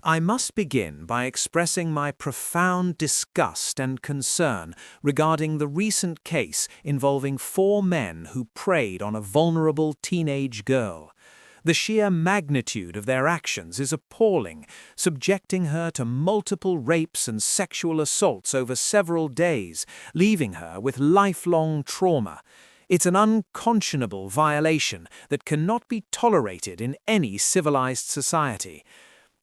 I must begin by expressing my profound disgust and concern regarding the recent case involving 4 men who preyed on a vulnerable teenage girl. The sheer magnitude of their actions is appalling, subjecting her to multiple rapes and sexual assaults over several days, leaving her with lifelong trauma. It's an unconscionable violation that cannot be tolerated in any civilized society.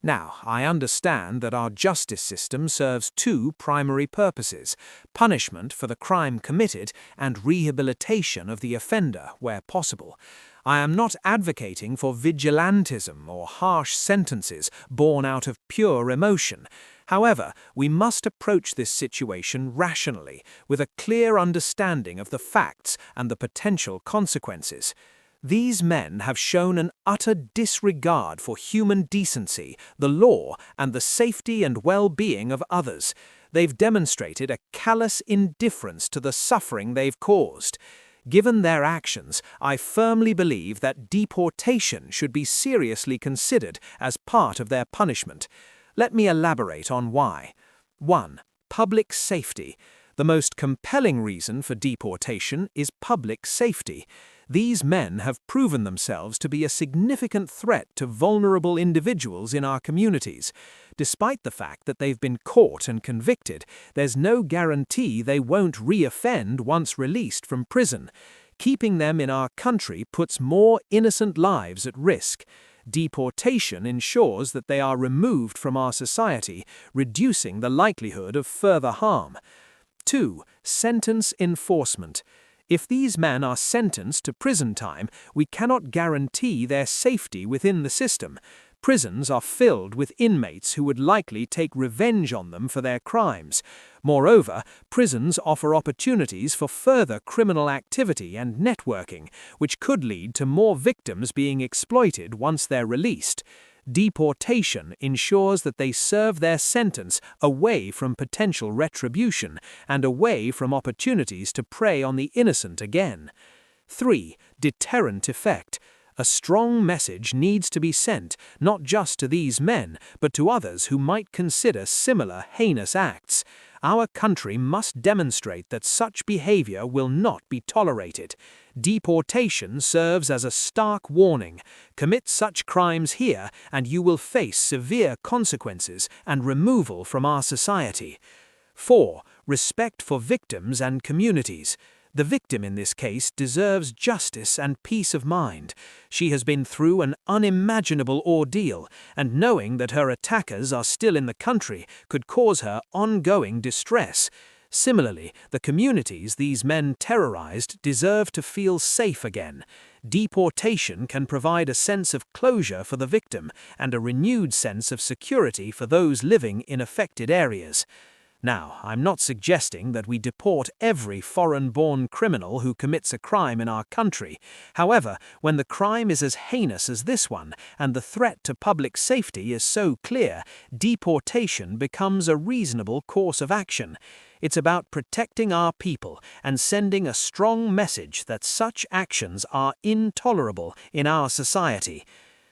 Now, I understand that our justice system serves 2 primary purposes: punishment for the crime committed and rehabilitation of the offender where possible. I am not advocating for vigilantism or harsh sentences born out of pure emotion. However, we must approach this situation rationally, with a clear understanding of the facts and the potential consequences. These men have shown an utter disregard for human decency, the law, and the safety and well-being of others. They've demonstrated a callous indifference to the suffering they've caused. Given their actions, I firmly believe that deportation should be seriously considered as part of their punishment. Let me elaborate on why. 1. Public safety. The most compelling reason for deportation is public safety. These men have proven themselves to be a significant threat to vulnerable individuals in our communities. Despite the fact that they've been caught and convicted, there's no guarantee they won't reoffend once released from prison. Keeping them in our country puts more innocent lives at risk. Deportation ensures that they are removed from our society, reducing the likelihood of further harm. 2. Sentence enforcement. If these men are sentenced to prison time, we cannot guarantee their safety within the system. Prisons are filled with inmates who would likely take revenge on them for their crimes. Moreover, prisons offer opportunities for further criminal activity and networking, which could lead to more victims being exploited once they're released. Deportation ensures that they serve their sentence away from potential retribution and away from opportunities to prey on the innocent again. 3. Deterrent effect. A strong message needs to be sent, not just to these men, but to others who might consider similar heinous acts. Our country must demonstrate that such behavior will not be tolerated. Deportation serves as a stark warning. Commit such crimes here, and you will face severe consequences and removal from our society. 4. Respect for victims and communities. The victim in this case deserves justice and peace of mind. She has been through an unimaginable ordeal, and knowing that her attackers are still in the country could cause her ongoing distress. Similarly, the communities these men terrorized deserve to feel safe again. Deportation can provide a sense of closure for the victim and a renewed sense of security for those living in affected areas. Now, I'm not suggesting that we deport every foreign-born criminal who commits a crime in our country. However, when the crime is as heinous as this one, and the threat to public safety is so clear, deportation becomes a reasonable course of action. It's about protecting our people and sending a strong message that such actions are intolerable in our society.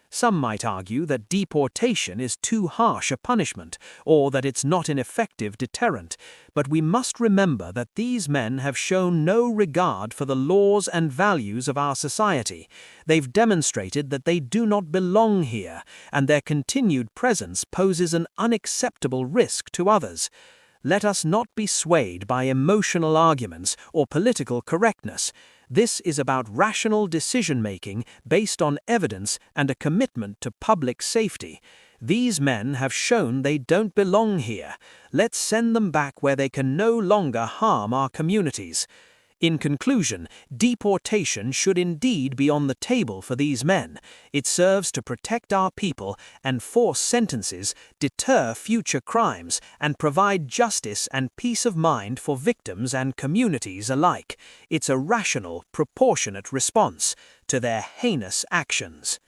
Some might argue that deportation is too harsh a punishment, or that it's not an effective deterrent, but we must remember that these men have shown no regard for the laws and values of our society. They've demonstrated that they do not belong here, and their continued presence poses an unacceptable risk to others. Let us not be swayed by emotional arguments or political correctness. This is about rational decision-making based on evidence and a commitment to public safety. These men have shown they don't belong here. Let's send them back where they can no longer harm our communities. In conclusion, deportation should indeed be on the table for these men. It serves to protect our people, enforce sentences, deter future crimes, and provide justice and peace of mind for victims and communities alike. It's a rational, proportionate response to their heinous actions.